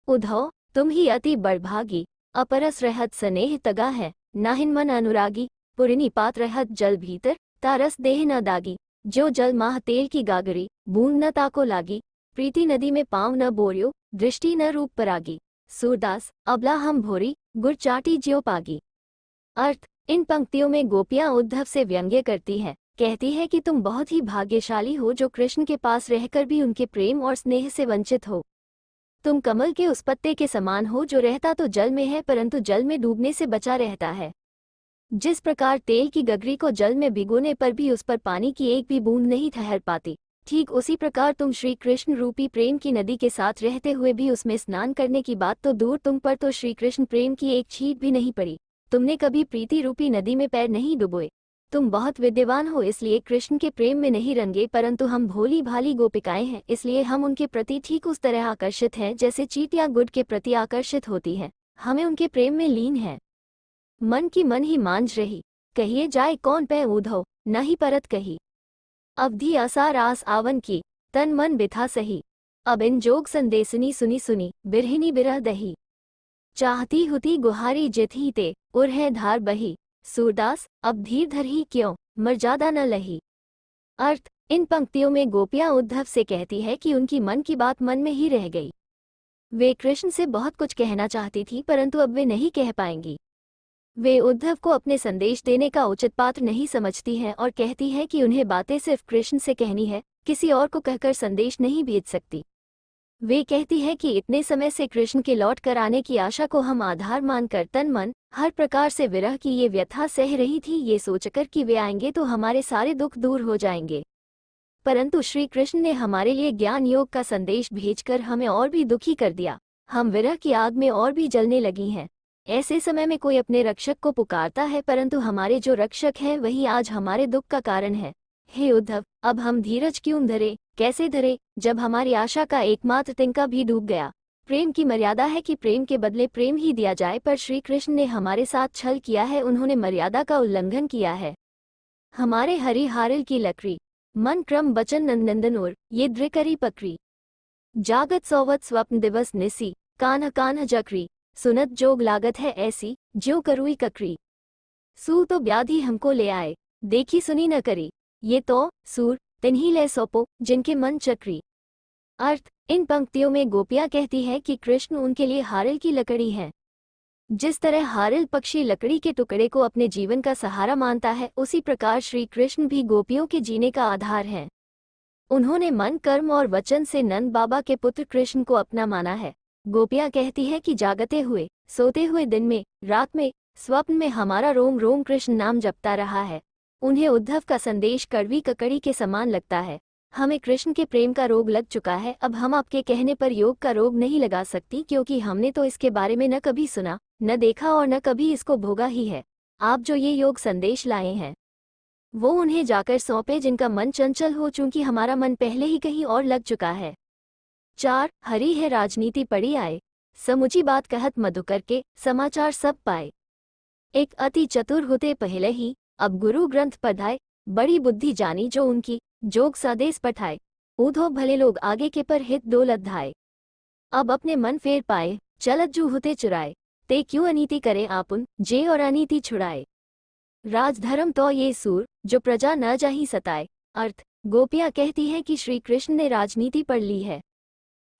उद्धव, तुम ही अति बड़भागी, अपरस रहत स्नेह तगा है, नाहिन मन अनुरागी, पुरिनी पात रहत जल भीतर, तारस देह न दागी, जो जल माह तेल की गागरी, बूंद न ताको लागी, प्रीति नदी में पाँव न बोर्यो, दृष्टि न रूप परागी, सूरदास, अबला हम भोरी, गुड़ चाटी ज्यो पागी। अर्थ, इन पंक्तियों में गोपियां उद्धव से व्यंग्य करती हैं, कहती है कि तुम बहुत ही भाग्यशाली हो जो कृष्ण के पास रहकर भी उनके प्रेम और स्नेह से वंचित हो। तुम कमल के उस पत्ते के समान हो जो रहता तो जल में है परंतु जल में डूबने से बचा रहता है। जिस प्रकार तेल की गगरी को जल में भिगोने पर भी उस पर पानी की एक भी बूंद नहीं ठहर पाती, ठीक उसी प्रकार तुम श्री कृष्ण रूपी प्रेम की नदी के साथ रहते हुए भी उसमें स्नान करने की बात तो दूर, तुम पर तो श्री कृष्ण प्रेम की एक छींट भी नहीं पड़ी। तुमने कभी प्रीति रूपी नदी में पैर नहीं डुबोए। तुम बहुत विद्यवान हो इसलिए कृष्ण के प्रेम में नहीं रंगे, परंतु हम भोली भाली गोपिकाएं हैं इसलिए हम उनके प्रति ठीक उस तरह आकर्षित हैं जैसे चींटियां गुड़ के प्रति आकर्षित होती हैं। हमें उनके प्रेम में लीन है। मन की मन ही मांझ रही, कहिए जाए कौन पै उद्धव, न ही परत कही। अवधि असार आस आवन की, तन मन बिथा सही, अब इन जोग संदेसनी सुनी सुनी, बिरहिनी बिरह दही। चाहती हुती गुहारी जिथी ते, उर है धार बही, सूरदास, अब धीर धर ही क्यों, मर्यादा न लही। अर्थ, इन पंक्तियों में गोपियां उद्धव से कहती है कि उनकी मन की बात मन में ही रह गई। वे कृष्ण से बहुत कुछ कहना चाहती थी परंतु अब वे नहीं कह पाएंगी। वे उद्धव को अपने संदेश देने का उचित पात्र नहीं समझती हैं और कहती हैं कि उन्हें बातें सिर्फ कृष्ण से कहनी है, किसी और को कहकर संदेश नहीं भेज सकती। वे कहती है कि इतने समय से कृष्ण के लौट कर आने की आशा को हम आधार मानकर तन मन हर प्रकार से विरह की ये व्यथा सह रही थी, ये सोचकर कि वे आएंगे तो हमारे सारे दुख दूर हो जाएंगे। परंतु श्री कृष्ण ने हमारे लिए ज्ञान योग का संदेश भेजकर हमें और भी दुखी कर दिया। हम विरह की आग में और भी जलने लगी हैं। ऐसे समय में कोई अपने रक्षक को पुकारता है परंतु हमारे जो रक्षक हैं वही आज हमारे दुख का कारण है। हे उद्धव, अब हम धीरज क्यों धरे, कैसे धरे, जब हमारी आशा का एकमात्र तिनका भी डूब गया। प्रेम की मर्यादा है कि प्रेम के बदले प्रेम ही दिया जाए, पर श्री कृष्ण ने हमारे साथ छल किया है, उन्होंने मर्यादा का उल्लंघन किया है। हमारे हरि हारिल की लकड़ी, मन क्रम बचन नंदनंदन और ये द्रिकरी पकड़ी। जागत सौवत स्वप्न दिवस निसी, कान्ह कान्ह जकरी, सुनत जोग लागत है ऐसी, ज्यों करुई ककरी। सू तो व्याधि हमको ले आए, देखी सुनी न करी, ये तो सूर तिन्ही ले सौंपो जिनके मन चक्री। अर्थ, इन पंक्तियों में गोपियां कहती है कि कृष्ण उनके लिए हारिल की लकड़ी है। जिस तरह हारिल पक्षी लकड़ी के टुकड़े को अपने जीवन का सहारा मानता है, उसी प्रकार श्री कृष्ण भी गोपियों के जीने का आधार है। उन्होंने मन कर्म और वचन से नंद बाबा के पुत्र कृष्ण को अपना माना है। गोपियां कहती है कि जागते हुए, सोते हुए, दिन में, रात में, स्वप्न में हमारा रोम रोम कृष्ण नाम जपता रहा है। उन्हें उद्धव का संदेश कड़वी ककड़ी के समान लगता है। हमें कृष्ण के प्रेम का रोग लग चुका है, अब हम आपके कहने पर योग का रोग नहीं लगा सकती, क्योंकि हमने तो इसके बारे में न कभी सुना, न देखा और न कभी इसको भोगा ही है। आप जो ये योग संदेश लाए हैं वो उन्हें जाकर सौंपे जिनका मन चंचल हो, चूंकि हमारा मन पहले ही कहीं और लग चुका है। 4 हरी है राजनीति पड़ी आए, समुची बात कहत मधुकर के, समाचार सब पाए। एक अति चतुर होते पहले ही, अब गुरु ग्रंथ पढ़ाए, बड़ी बुद्धि जानी जो उनकी, जोग सादेश पठाए। ऊधो भले लोग आगे के पर हित दौलत धाए, अब अपने मन फेर पाए, चलत जू होते चुराए। ते क्यों अनीति करे आपुन, जे और अनीति छुड़ाए। राजधर्म तो ये सूर, जो प्रजा न जाही सताए। अर्थ, गोपियां कहती हैं कि श्री कृष्ण ने राजनीति पढ़ ली है।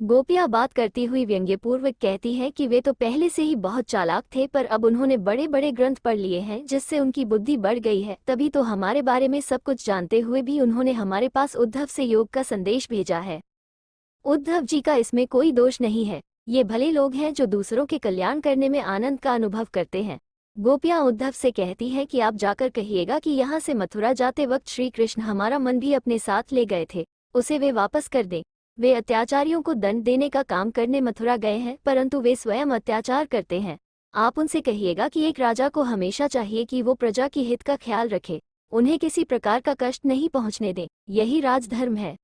गोपियां बात करती हुई व्यंग्यपूर्वक कहती हैं कि वे तो पहले से ही बहुत चालाक थे, पर अब उन्होंने बड़े बड़े ग्रंथ पढ़ लिए हैं जिससे उनकी बुद्धि बढ़ गई है, तभी तो हमारे बारे में सब कुछ जानते हुए भी उन्होंने हमारे पास उद्धव से योग का संदेश भेजा है। उद्धव जी का इसमें कोई दोष नहीं है, ये भले लोग हैं जो दूसरों के कल्याण करने में आनंद का अनुभव करते हैं। गोपियां उद्धव से कहती हैं कि आप जाकर कहिएगा कि यहाँ से मथुरा जाते वक्त श्री कृष्ण हमारा मन भी अपने साथ ले गए थे, उसे वे वापस कर दें। वे अत्याचारियों को दंड देने का काम करने मथुरा गए हैं, परंतु वे स्वयं अत्याचार करते हैं। आप उनसे कहिएगा कि एक राजा को हमेशा चाहिए कि वो प्रजा की हित का ख्याल रखे, उन्हें किसी प्रकार का कष्ट नहीं पहुंचने दें, यही राजधर्म है।